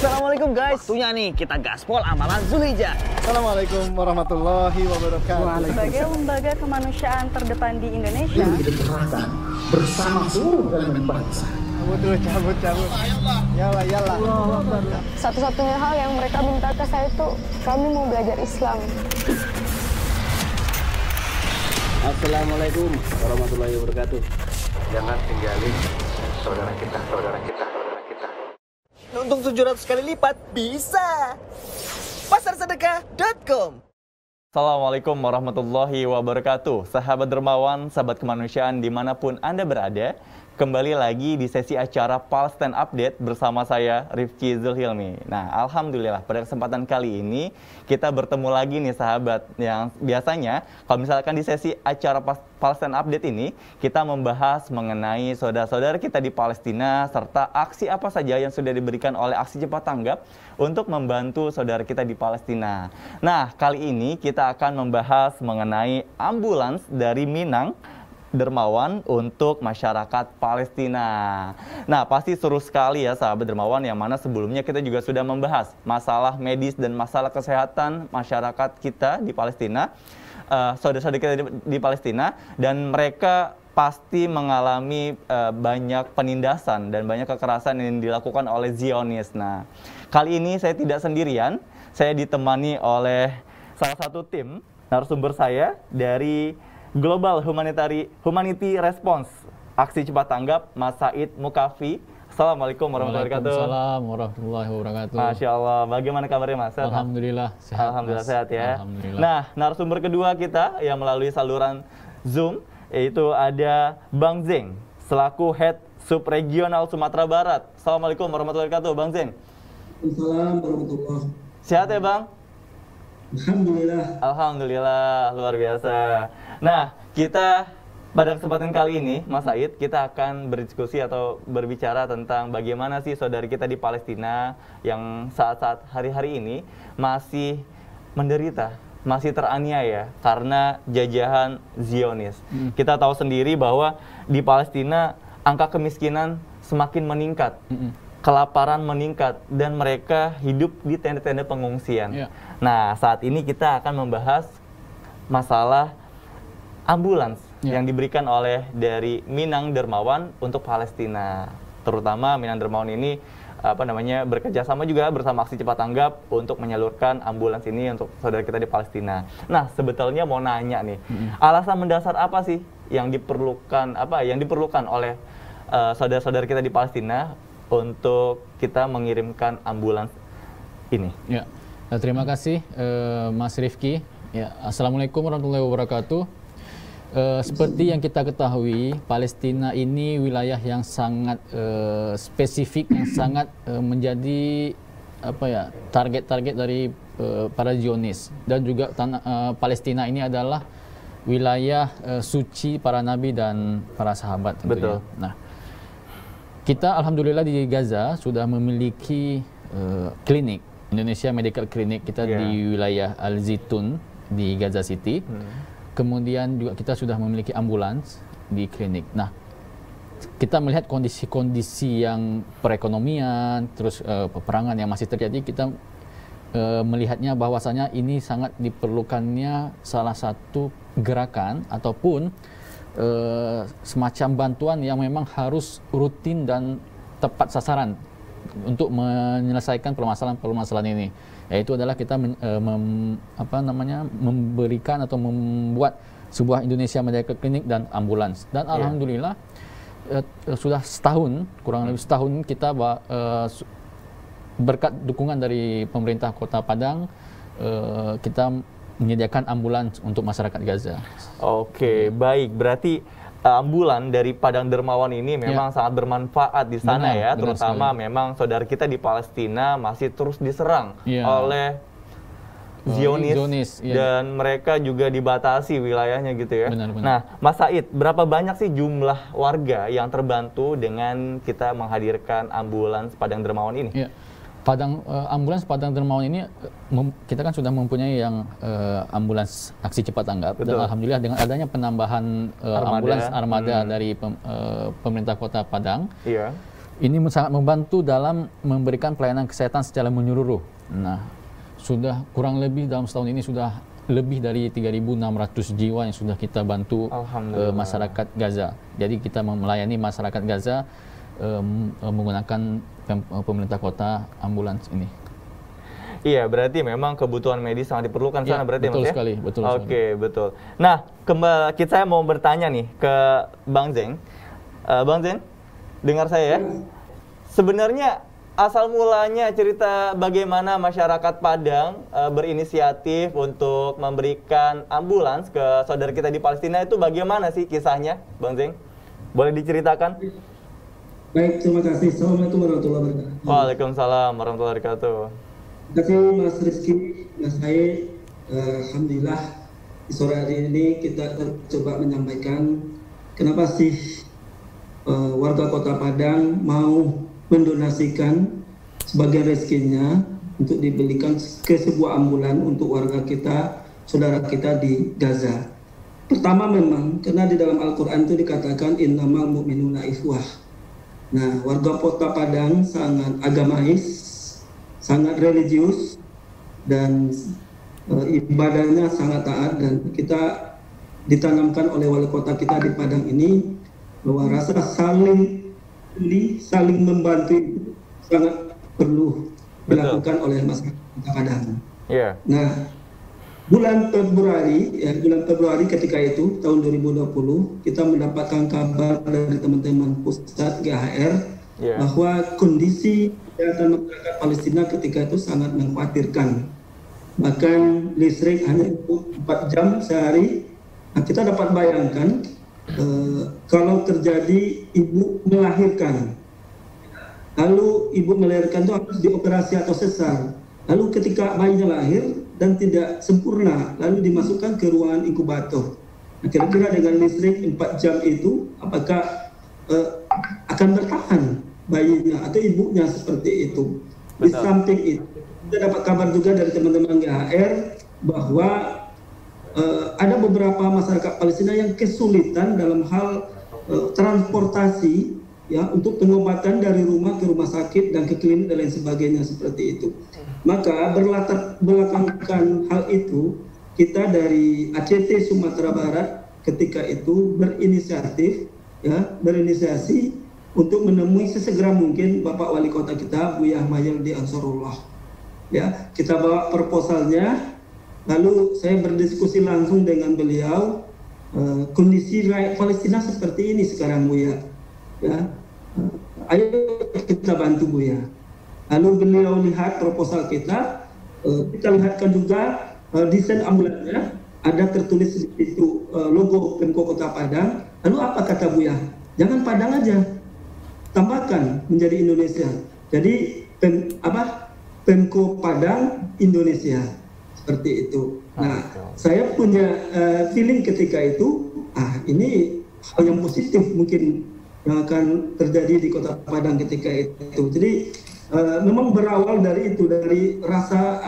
Assalamualaikum guys. Waktunya nih kita gaspol amalan Zulhijjah. Assalamualaikum warahmatullahi wabarakatuh. Sebagai lembaga kemanusiaan terdepan di Indonesia, dikerahkan bersama seluruh elemen bangsa. Cabut. Yalla. Satu-satunya hal yang mereka minta ke saya itu kami mau belajar Islam. Assalamualaikum warahmatullahi wabarakatuh. Jangan tinggalin saudara kita. Untung 700 kali lipat bisa. Pasarsedekah.com. Assalamualaikum warahmatullahi wabarakatuh. Sahabat dermawan, sahabat kemanusiaan dimanapun Anda berada, kembali lagi di sesi acara Palestine Update bersama saya, Rifki Zulhilmi. Nah, alhamdulillah pada kesempatan kali ini kita bertemu lagi nih sahabat. Yang biasanya kalau misalkan di sesi acara Palestine Update ini kita membahas mengenai saudara-saudara kita di Palestina serta aksi apa saja yang sudah diberikan oleh Aksi Cepat Tanggap untuk membantu saudara kita di Palestina. Nah, kali ini kita akan membahas mengenai ambulans dari Minang Dermawan untuk masyarakat Palestina. Nah, pasti seru sekali ya sahabat dermawan, yang mana sebelumnya kita juga sudah membahas masalah medis dan masalah kesehatan masyarakat kita di Palestina, saudara-saudara kita di Palestina, dan mereka pasti mengalami banyak penindasan dan banyak kekerasan yang dilakukan oleh Zionis. Nah, kali ini saya tidak sendirian, saya ditemani oleh salah satu tim narasumber saya dari Global Humanity Response Aksi Cepat Tanggap, Mas Said Mukafi. Assalamualaikum warahmatullahi wabarakatuh. Waalaikumsalam warahmatullahi wabarakatuh. Masya Allah, bagaimana kabarnya Mas? Alhamdulillah sehat. Alhamdulillah sehat ya. Alhamdulillah. Nah, narasumber kedua kita yang melalui saluran Zoom, yaitu ada Bang Zeng, selaku Head Subregional Sumatera Barat. Assalamualaikum warahmatullahi wabarakatuh, Bang Zeng. Assalamualaikum warahmatullahi. Sehat ya Bang? Alhamdulillah, luar biasa. Nah, kita pada kesempatan kali ini, Mas Said, kita akan berdiskusi atau berbicara tentang bagaimana sih saudara kita di Palestina yang saat-saat hari-hari ini masih menderita, masih teraniaya karena jajahan Zionis. Kita tahu sendiri bahwa di Palestina angka kemiskinan semakin meningkat. Kelaparan meningkat dan mereka hidup di tenda-tenda pengungsian. Nah, saat ini kita akan membahas masalah ambulans yang diberikan oleh dari Minang Dermawan untuk Palestina. Terutama Minang Dermawan ini bekerja sama juga bersama Aksi Cepat Tanggap untuk menyalurkan ambulans ini untuk saudara kita di Palestina. Nah, sebetulnya mau nanya nih, alasan mendasar apa sih yang diperlukan oleh saudara-saudara kita di Palestina untuk kita mengirimkan ambulans ini? Ya, terima kasih Mas Rifki. Ya, Assalamualaikum warahmatullahi wabarakatuh. Seperti yang kita ketahui, Palestina ini wilayah yang sangat spesifik, yang sangat menjadi target-target dari para Zionis, dan juga Palestina ini adalah wilayah suci para nabi dan para sahabat tentunya. Betul. Nah, kita alhamdulillah di Gaza sudah memiliki klinik, Indonesia Medical Clinic kita di wilayah Al-Zitun di Gaza City. Kemudian juga kita sudah memiliki ambulans di klinik. Nah, kita melihat kondisi-kondisi yang perekonomian, terus peperangan yang masih terjadi, kita melihatnya bahwasanya ini sangat diperlukannya salah satu gerakan ataupun semacam bantuan yang memang harus rutin dan tepat sasaran untuk menyelesaikan permasalahan-permasalahan ini. Yaitu adalah kita memberikan atau membuat sebuah Indonesia Medical Clinic dan ambulans. Dan alhamdulillah sudah setahun, kurang lebih setahun kita berkat dukungan dari pemerintah Kota Padang, kita menyediakan ambulans untuk masyarakat Gaza. Oke, baik. Berarti ambulan dari Padang Dermawan ini memang sangat bermanfaat di sana, terutama memang saudara kita di Palestina masih terus diserang oleh Zionis dan mereka juga dibatasi wilayahnya gitu ya. Nah, Mas Said, berapa banyak sih jumlah warga yang terbantu dengan kita menghadirkan ambulans Padang Dermawan ini? Ambulans Padang Dermawan ini kita kan sudah mempunyai yang ambulans Aksi Cepat Tanggap. Dan alhamdulillah dengan adanya penambahan ambulans armada dari pemerintah Kota Padang, Ini sangat membantu dalam memberikan pelayanan kesehatan secara menyeluruh. Nah, sudah kurang lebih dalam setahun ini sudah lebih dari 3.600 jiwa yang sudah kita bantu masyarakat Gaza. Jadi kita melayani masyarakat Gaza menggunakan pemerintah kota ambulans ini. Iya, berarti memang kebutuhan medis sangat diperlukan sana berarti betul Mas ya? Sekali, betul sekali. Oke, betul. Nah, saya mau bertanya nih ke Bang Zeng. Bang Zeng, dengar saya ya? Sebenarnya asal mulanya cerita bagaimana masyarakat Padang berinisiatif untuk memberikan ambulans ke saudara kita di Palestina itu bagaimana sih kisahnya, Bang Zeng? Boleh diceritakan? Baik, terima kasih. Assalamualaikum warahmatullahi wabarakatuh. Waalaikumsalam warahmatullahi wabarakatuh. Terima kasih Mas Rizky, Mas Said. Alhamdulillah di sore hari ini kita coba menyampaikan kenapa sih warga Kota Padang mau mendonasikan sebagian rezekinya untuk dibelikan ke sebuah ambulan untuk warga kita, saudara kita di Gaza. Pertama memang karena di dalam Al-Quran itu dikatakan innamal mu'minuna ikhwah. Nah, warga Kota Padang sangat agamais, sangat religius, dan ibadahnya sangat taat, dan kita ditanamkan oleh wali kota kita di Padang ini bahwa rasa saling membantu itu sangat perlu dilakukan oleh masyarakat Kota Padang. Yeah. Nah, bulan Februari ketika itu tahun 2020 kita mendapatkan kabar dari teman-teman pusat GHR bahwa kondisi kesehatan masyarakat Palestina ketika itu sangat mengkhawatirkan. Bahkan listrik hanya 4 jam sehari. Nah, kita dapat bayangkan kalau terjadi ibu melahirkan, lalu ibu melahirkan itu harus dioperasi atau sesar. Lalu ketika bayinya lahir dan tidak sempurna, lalu dimasukkan ke ruangan inkubator. Nah, kira-kira dengan listrik 4 jam itu, apakah akan bertahan bayinya atau ibunya seperti itu? Di samping itu, kita dapat kabar juga dari teman-teman GHR bahwa ada beberapa masyarakat Palestina yang kesulitan dalam hal transportasi ya untuk pengobatan dari rumah ke rumah sakit dan ke klinik dan lain sebagainya seperti itu. Maka berlatar belakangkan hal itu, kita dari ACT Sumatera Barat ketika itu berinisiasi untuk menemui sesegera mungkin Bapak Wali Kota kita Buya Mayaldi Ansarullah. Ya, kita bawa proposalnya. Lalu saya berdiskusi langsung dengan beliau, kondisi rakyat Palestina seperti ini sekarang Buya. Ya, ayo kita bantu Buya. Lalu beliau lihat proposal kita lihatkan juga desain ambulansnya, ada tertulis di situ logo Pemko Kota Padang. Lalu apa kata Buya? Jangan Padang aja, tambahkan menjadi Indonesia. Jadi Pemko Padang Indonesia. Seperti itu. Nah, saya punya feeling ketika itu, ini hal yang positif mungkin yang akan terjadi di Kota Padang ketika itu. Jadi memang berawal dari itu, dari rasa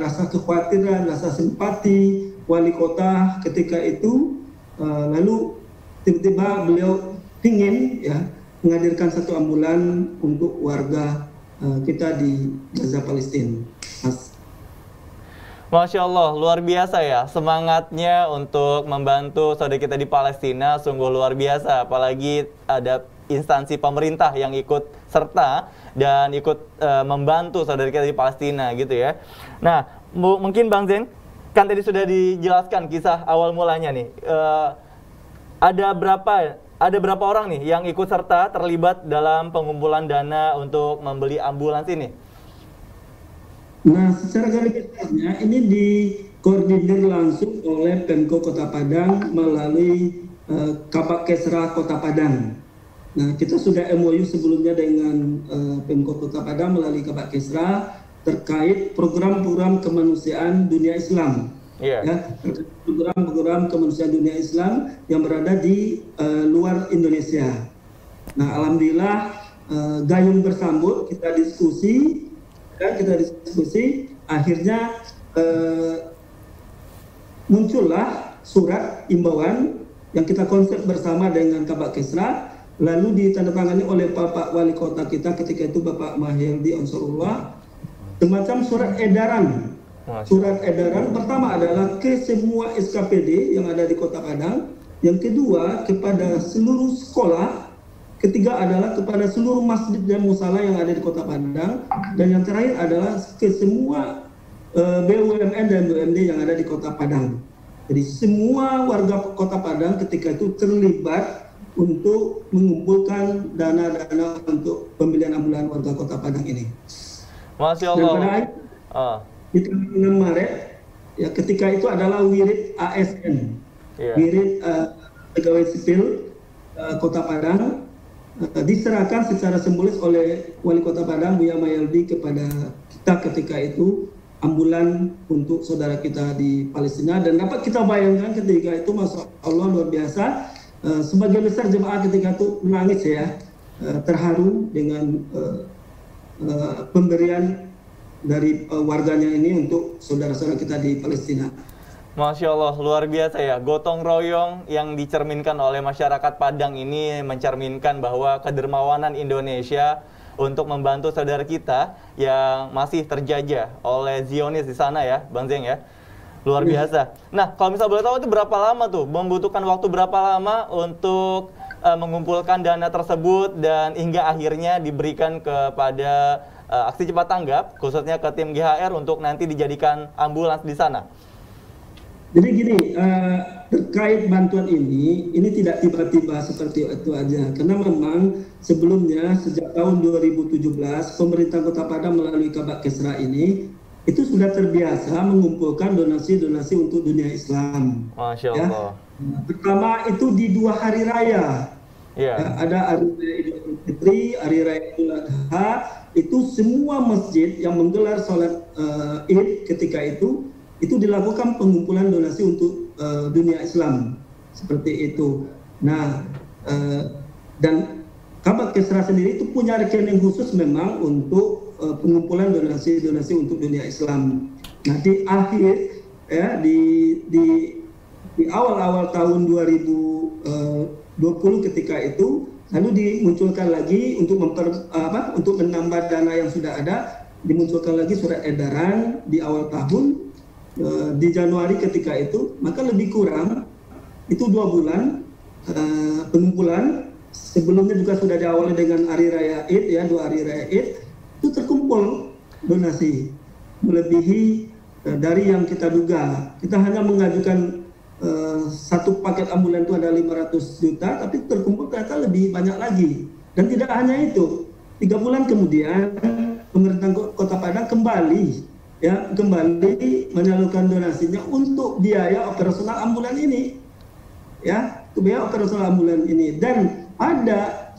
rasa kekhawatiran, rasa simpati wali kota ketika itu. Lalu tiba-tiba beliau ingin menghadirkan satu ambulan untuk warga kita di Gaza Palestina. Masya Allah, luar biasa ya semangatnya untuk membantu saudara kita di Palestina, sungguh luar biasa. Apalagi ada instansi pemerintah yang ikut serta dan ikut membantu saudara kita di Palestina gitu ya. Nah, mungkin Bang Zen, kan tadi sudah dijelaskan kisah awal mulanya nih. Ada berapa orang nih yang ikut serta terlibat dalam pengumpulan dana untuk membeli ambulans ini? Nah, secara garis besarnya ini dikoordinir langsung oleh Pemko Kota Padang melalui Kabak Kesra Kota Padang. Nah, kita sudah MOU sebelumnya dengan Pemko Kota Padang melalui Kabak Kesra terkait program-program kemanusiaan dunia Islam. Program-program kemanusiaan dunia Islam yang berada di luar Indonesia. Nah, alhamdulillah gayung bersambut, kita diskusi, akhirnya muncullah surat imbauan yang kita konsep bersama dengan Kabak Kesra lalu ditandatangani oleh Bapak Wali Kota kita ketika itu Bapak Mahyildi Ansarullah, semacam surat edaran. Surat edaran pertama adalah ke semua SKPD yang ada di Kota Padang, yang kedua kepada seluruh sekolah, ketiga adalah kepada seluruh masjid dan musala yang ada di Kota Padang, dan yang terakhir adalah ke semua BUMN dan BUMD yang ada di Kota Padang. Jadi semua warga Kota Padang ketika itu terlibat untuk mengumpulkan dana-dana untuk pembelian ambulan warga Kota Padang ini. Masya Allah. Dan pada di tanggal 6 Maret, ya ketika itu adalah wirid ASN, wirid pegawai sipil Kota Padang, diserahkan secara simbolis oleh Wali Kota Padang Buya Mahyildi kepada kita ketika itu ambulan untuk saudara kita di Palestina. Dan dapat kita bayangkan ketika itu, Masya Allah, luar biasa, sebagian besar jemaah ketika itu menangis ya, terharu dengan pemberian dari warganya ini untuk saudara-saudara kita di Palestina. Masya Allah, luar biasa ya. Gotong royong yang dicerminkan oleh masyarakat Padang ini mencerminkan bahwa kedermawanan Indonesia untuk membantu saudara kita yang masih terjajah oleh Zionis di sana ya, Bang Zeng ya. Luar biasa. Nah, kalau misalnya boleh tahu itu berapa lama tuh? Membutuhkan waktu berapa lama untuk mengumpulkan dana tersebut dan hingga akhirnya diberikan kepada aksi cepat tanggap, khususnya ke tim GHR untuk nanti dijadikan ambulans di sana? Jadi gini, terkait bantuan ini tidak tiba-tiba seperti itu aja. Karena memang sebelumnya sejak tahun 2017, pemerintah Kota Padang melalui Kabak Kesra ini itu sudah terbiasa mengumpulkan donasi-donasi untuk dunia Islam. Masya Allah. Ya. Pertama itu di 2 hari raya. Ya, ada Hari Raya Idul Fitri, Hari Raya Idul Adha. Itu semua masjid yang menggelar sholat Id ketika itu dilakukan pengumpulan donasi untuk dunia Islam seperti itu. Nah, dan Kabak Kesra sendiri itu punya rekening khusus memang untuk pengumpulan donasi-donasi untuk dunia Islam. Nah, di akhir ya di awal-awal tahun 2020 ketika itu lalu dimunculkan lagi untuk untuk menambah dana yang sudah ada, dimunculkan lagi surat edaran di awal tahun di Januari ketika itu, maka lebih kurang itu 2 bulan pengumpulan. Sebelumnya juga sudah diawali dengan Hari Raya Id ya, 2 Hari Raya Id itu terkumpul donasi melebihi dari yang kita duga. Kita hanya mengajukan satu paket ambulan itu ada 500 juta, tapi terkumpul ternyata lebih banyak lagi. Dan tidak hanya itu, 3 bulan kemudian pemerintah Kota Padang kembali menyalurkan donasinya untuk biaya operasional ambulan ini, ya, untuk biaya operasional ambulan ini. Dan pada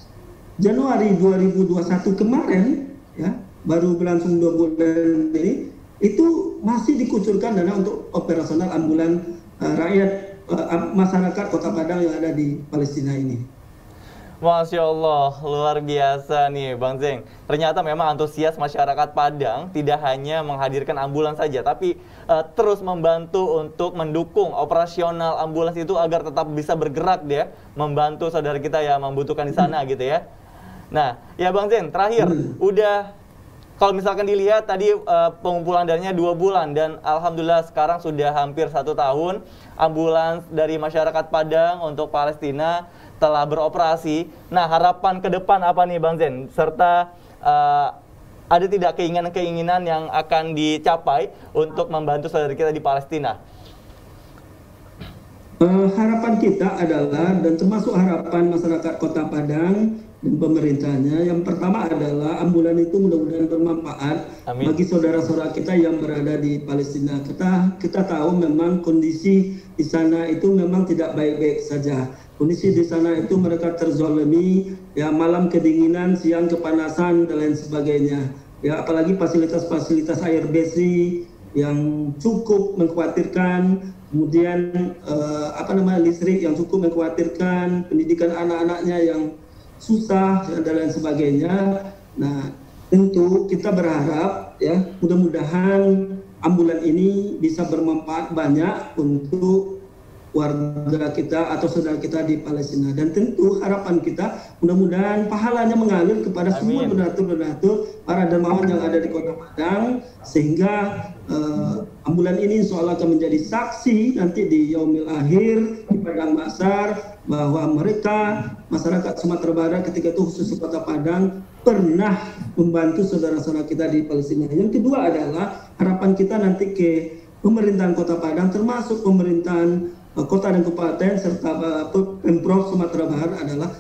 Januari 2021 kemarin, ya, baru berlangsung 2 bulan ini, itu masih dikucurkan dana untuk operasional ambulan rakyat masyarakat Kota Padang yang ada di Palestina ini. Masya Allah, luar biasa nih Bang Zeng. Ternyata memang antusias masyarakat Padang tidak hanya menghadirkan ambulans saja, tapi terus membantu untuk mendukung operasional ambulans itu agar tetap bisa bergerak dia, membantu saudara kita yang membutuhkan di sana gitu ya. Nah, ya Bang Zeng, terakhir, udah kalau misalkan dilihat tadi pengumpulan dananya 2 bulan dan alhamdulillah sekarang sudah hampir 1 tahun ambulans dari masyarakat Padang untuk Palestina telah beroperasi. Nah, harapan ke depan apa nih Bang Zen? Serta ada tidak keinginan-keinginan yang akan dicapai untuk membantu saudara kita di Palestina? Harapan kita adalah, dan termasuk harapan masyarakat Kota Padang dan pemerintahnya, yang pertama adalah ambulan itu mudah-mudahan bermanfaat bagi saudara-saudara kita yang berada di Palestina. Kita tahu memang kondisi di sana itu memang tidak baik-baik saja. Kondisi di sana itu mereka terzolimi, ya, malam kedinginan, siang kepanasan dan lain sebagainya. Ya, apalagi fasilitas-fasilitas air bersih yang cukup mengkhawatirkan, kemudian listrik yang cukup mengkhawatirkan, pendidikan anak-anaknya yang susah dan lain sebagainya. Nah, tentu kita berharap ya mudah-mudahan ambulan ini bisa bermanfaat banyak untuk warga kita atau saudara kita di Palestina. Dan tentu harapan kita mudah-mudahan pahalanya mengalir kepada semua donatur-donatur, para dermawan yang ada di Kota Padang, sehingga ambulan ini insya Allah akan menjadi saksi nanti di Yaumil Akhir di Padang Mahsyar, bahwa mereka masyarakat Sumatera Barat ketika itu khusus Kota Padang pernah membantu saudara-saudara kita di Palestina. Yang kedua adalah harapan kita nanti ke pemerintahan Kota Padang, termasuk pemerintahan kota dan kabupaten serta Pemprov Sumatera Barat adalah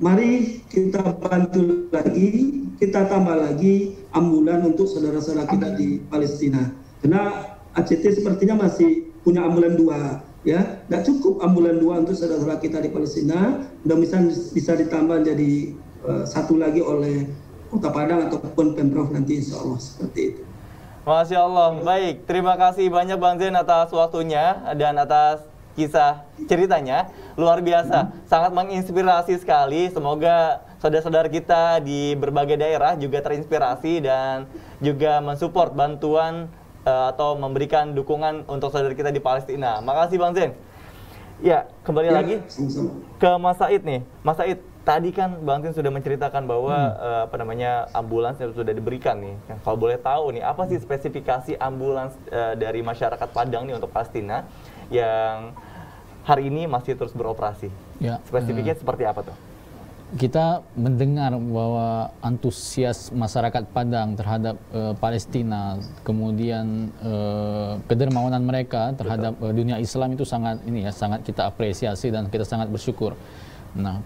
mari kita bantu lagi, kita tambah lagi ambulan untuk saudara-saudara kita di Palestina. Karena ACT sepertinya masih punya ambulan 2. Ya, tidak cukup ambulan 2 untuk saudara-saudara kita di Palestina. Mudah-mudahan bisa ditambah jadi 1 lagi oleh Kota Padang ataupun Pemprov nanti insya Allah seperti itu. Masya Allah, baik. Terima kasih banyak Bang Zain atas waktunya dan atas kisah ceritanya. Luar biasa, sangat menginspirasi sekali. Semoga saudara-saudara kita di berbagai daerah juga terinspirasi dan juga mensupport bantuan atau memberikan dukungan untuk saudara kita di Palestina. Makasih Bang Zain. Ya, kembali lagi ke Mas Said nih. Mas Said, tadi kan Bang Zain sudah menceritakan bahwa ambulans yang sudah diberikan nih. Kalau boleh tahu nih, apa sih spesifikasi ambulans dari masyarakat Padang nih untuk Palestina yang hari ini masih terus beroperasi? Ya, spesifiknya seperti apa tuh? Kita mendengar bahwa antusias masyarakat Padang terhadap Palestina, kemudian kedermawanan mereka terhadap dunia Islam itu sangat sangat kita apresiasi dan kita sangat bersyukur. Nah,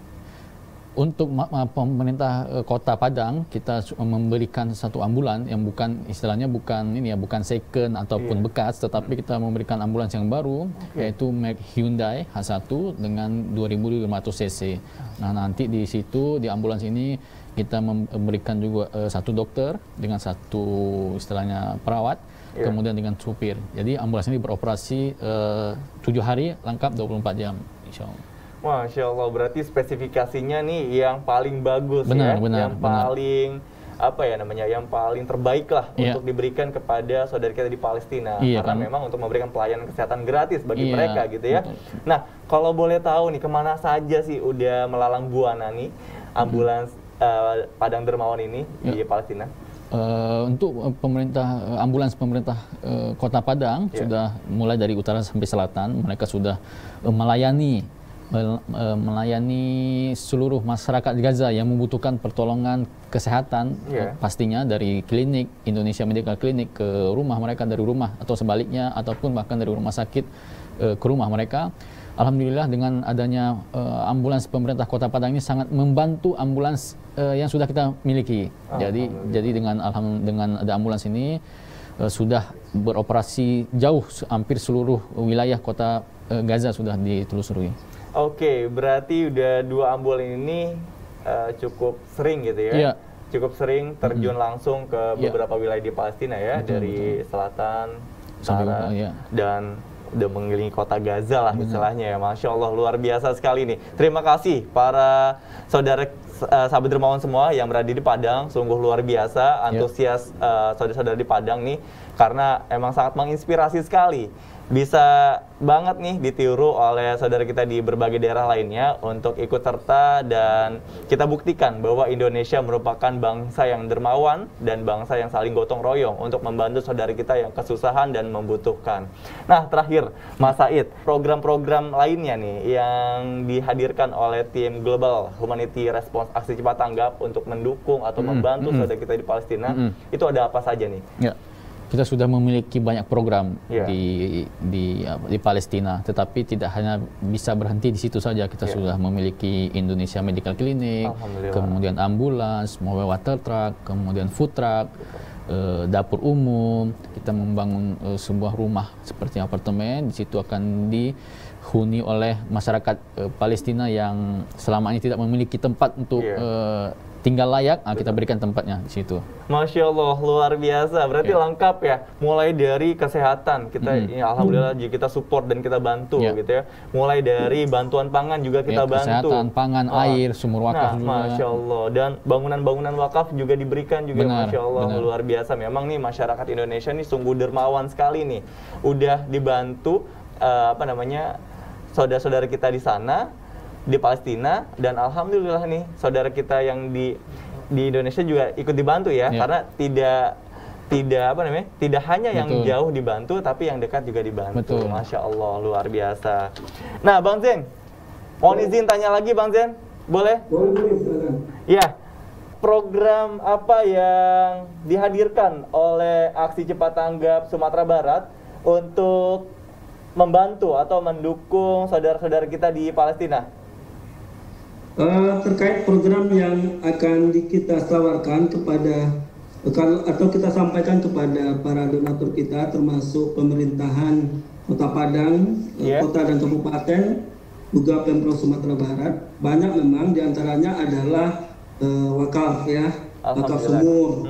untuk pemerintah Kota Padang, kita memberikan satu ambulan yang bukan istilahnya bukan second ataupun bekas, tetapi kita memberikan ambulans yang baru, yaitu Merek Hyundai H1 dengan 2500 cc. Nah, nanti di situ di ambulans ini kita memberikan juga satu dokter dengan satu istilahnya perawat, kemudian dengan supir. Jadi ambulans ini beroperasi 7 hari lengkap 24 jam, insya Allah. Masya Allah, berarti spesifikasinya nih yang paling bagus, yang paling terbaik lah untuk diberikan kepada saudara kita di Palestina, karena memang untuk memberikan pelayanan kesehatan gratis bagi mereka gitu ya. Betul. Nah, kalau boleh tahu nih kemana saja sih udah melalang buana nih ambulans Padang Dermawan ini di Palestina? Untuk ambulans pemerintah Kota Padang sudah mulai dari utara sampai selatan, mereka sudah melayani seluruh masyarakat Gaza yang membutuhkan pertolongan kesehatan, pastinya dari klinik Indonesia Medical Clinic ke rumah mereka, dari rumah atau sebaliknya, ataupun bahkan dari rumah sakit ke rumah mereka. Alhamdulillah dengan adanya ambulans pemerintah Kota Padang ini sangat membantu ambulans yang sudah kita miliki. Jadi dengan ada ambulans ini sudah beroperasi jauh, hampir seluruh wilayah Kota Gaza sudah ditelusuri. Oke, berarti udah 2 ambulan ini cukup sering gitu ya? Cukup sering terjun langsung ke beberapa wilayah di Palestina ya, dari selatan, utara, dan udah mengelilingi kota Gaza lah istilahnya ya. Masya Allah, luar biasa sekali nih. Terima kasih para sahabat dermawan semua yang berada di Padang, sungguh luar biasa antusias saudara-saudara di Padang nih, karena emang sangat menginspirasi sekali. Bisa banget nih ditiru oleh saudara kita di berbagai daerah lainnya untuk ikut serta dan kita buktikan bahwa Indonesia merupakan bangsa yang dermawan dan bangsa yang saling gotong royong untuk membantu saudara kita yang kesusahan dan membutuhkan. Nah, terakhir Mas Said, program-program lainnya nih yang dihadirkan oleh tim Global Humanity Response Aksi Cepat Tanggap untuk mendukung atau membantu saudara kita di Palestina, itu ada apa saja nih? Kita sudah memiliki banyak program di Palestina, tetapi tidak hanya bisa berhenti di situ saja. Kita sudah memiliki Indonesia Medical Clinic, kemudian ambulans, mobile water truck, kemudian food truck, dapur umum. Kita membangun sebuah rumah seperti apartemen. Di situ akan dihuni oleh masyarakat Palestina yang selama ini tidak memiliki tempat untuk tinggal layak, kita berikan tempatnya di situ. Masya Allah, luar biasa. Berarti lengkap ya. Mulai dari kesehatan, kita alhamdulillah juga kita support dan kita bantu gitu ya. Mulai dari bantuan pangan juga kita bantu. Kesehatan, pangan, air, sumur wakaf juga. Masya Allah. Dan bangunan-bangunan wakaf juga diberikan juga. Masya Allah, luar biasa. Memang nih masyarakat Indonesia nih sungguh dermawan sekali nih. Udah dibantu saudara-saudara kita di sana, di Palestina, dan alhamdulillah nih saudara kita yang di Indonesia juga ikut dibantu ya, karena tidak hanya yang jauh dibantu, tapi yang dekat juga dibantu. Masya Allah, luar biasa. Nah, Bang Zen, mohon izin tanya lagi, Bang Zen, boleh? Boleh. Ya, program apa yang dihadirkan oleh Aksi Cepat Tanggap Sumatera Barat untuk membantu atau mendukung saudara-saudara kita di Palestina? Terkait program yang akan kita tawarkan kepada atau kita sampaikan kepada para donatur kita, termasuk pemerintahan Kota Padang, kota dan kabupaten, juga Pemprov Sumatera Barat, banyak memang diantaranya adalah wakaf ya, wakaf sumur,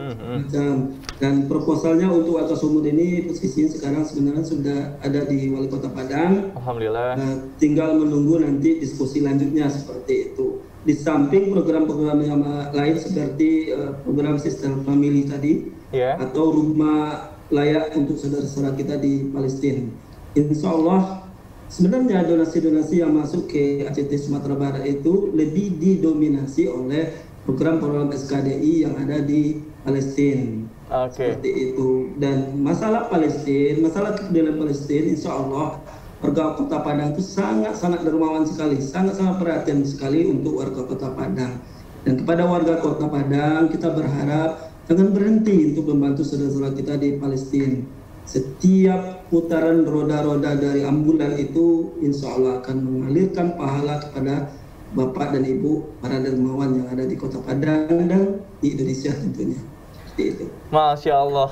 dan proposalnya untuk wakaf sumur ini posisinya sekarang sebenarnya sudah ada di Wali Kota Padang. Alhamdulillah. Tinggal menunggu nanti diskusi lanjutnya seperti itu. Di samping program-program yang lain seperti program sistem family tadi, atau rumah layak untuk saudara-saudara kita di Palestina. Insya Allah sebenarnya donasi-donasi yang masuk ke ACT Sumatera Barat itu lebih didominasi oleh program-program SKDI yang ada di Palestina. Seperti itu. Dan masalah Palestina, masalah keadilan Palestina, insya Allah warga Kota Padang itu sangat-sangat dermawan sekali, sangat-sangat perhatian sekali untuk warga Kota Padang. Dan kepada warga Kota Padang kita berharap jangan berhenti untuk membantu saudara-saudara kita di Palestina. Setiap putaran roda-roda dari ambulan itu insya Allah akan mengalirkan pahala kepada Bapak dan Ibu para dermawan yang ada di Kota Padang dan di Indonesia tentunya. Seperti itu. Masya Allah.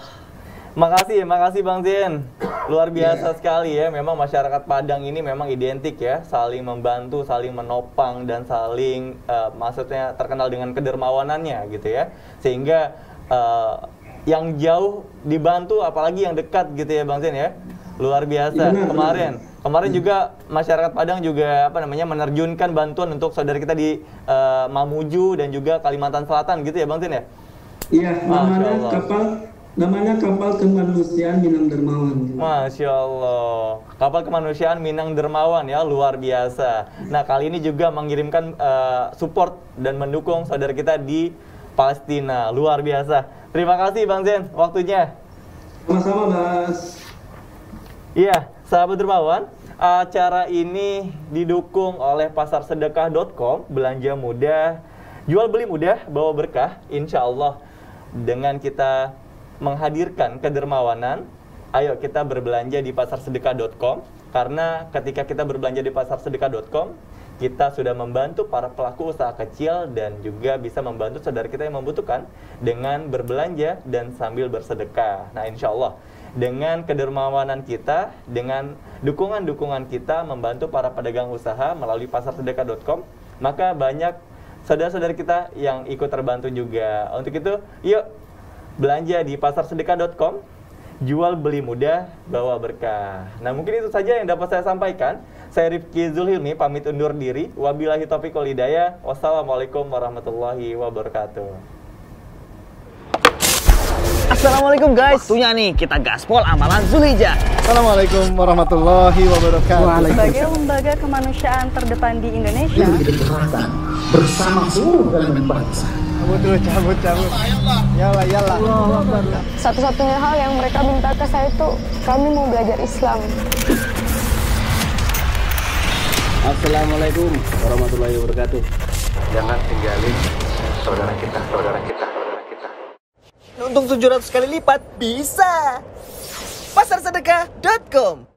Makasih Bang Zen. Luar biasa sekali ya. Memang masyarakat Padang ini memang identik ya, saling membantu, saling menopang, dan saling maksudnya terkenal dengan kedermawanannya gitu ya. Sehingga yang jauh dibantu, apalagi yang dekat gitu ya Bang Zen ya. Luar biasa. Kemarin juga masyarakat Padang juga menerjunkan bantuan untuk saudara kita di Mamuju dan juga Kalimantan Selatan gitu ya Bang Zen ya. Iya, namanya kapal kemanusiaan Minang Dermawan. Masya Allah, kapal kemanusiaan Minang Dermawan ya, luar biasa. Nah, kali ini juga mengirimkan support dan mendukung saudara kita di Palestina, luar biasa. Terima kasih Bang Zen waktunya. Sama-sama Mas. Iya, sahabat dermawan, acara ini didukung oleh pasarsedekah.com, belanja mudah, jual beli mudah, bawa berkah, insya Allah. Dengan kita menghadirkan kedermawanan, ayo kita berbelanja di pasarsedekah.com, karena ketika kita berbelanja di pasarsedekah.com, kita sudah membantu para pelaku usaha kecil dan juga bisa membantu saudara kita yang membutuhkan dengan berbelanja dan sambil bersedekah. Nah, insya Allah dengan kedermawanan kita, dengan dukungan-dukungan kita membantu para pedagang usaha melalui pasarsedekah.com, maka banyak saudara-saudara kita yang ikut terbantu juga. Untuk itu, yuk belanja di pasarsedekah.com, jual beli mudah, bawa berkah. Nah, mungkin itu saja yang dapat saya sampaikan. Saya Rifki Zulhilmi pamit undur diri. Wabillahi taufiq wal hidayah. Wassalamualaikum warahmatullahi wabarakatuh. Assalamualaikum guys. Waktunya nih kita gaspol amalan Zulhijjah. Assalamualaikum warahmatullahi wabarakatuh. Sebagai lembaga kemanusiaan terdepan di Indonesia, bersama seluruh elemen bangsa. Cabut. Yalla. Satu-satunya hal yang mereka minta ke saya itu kami mau belajar Islam. Assalamualaikum warahmatullahi wabarakatuh. Jangan tinggalin saudara kita. Untung 700 kali lipat bisa. Pasarsedekah.com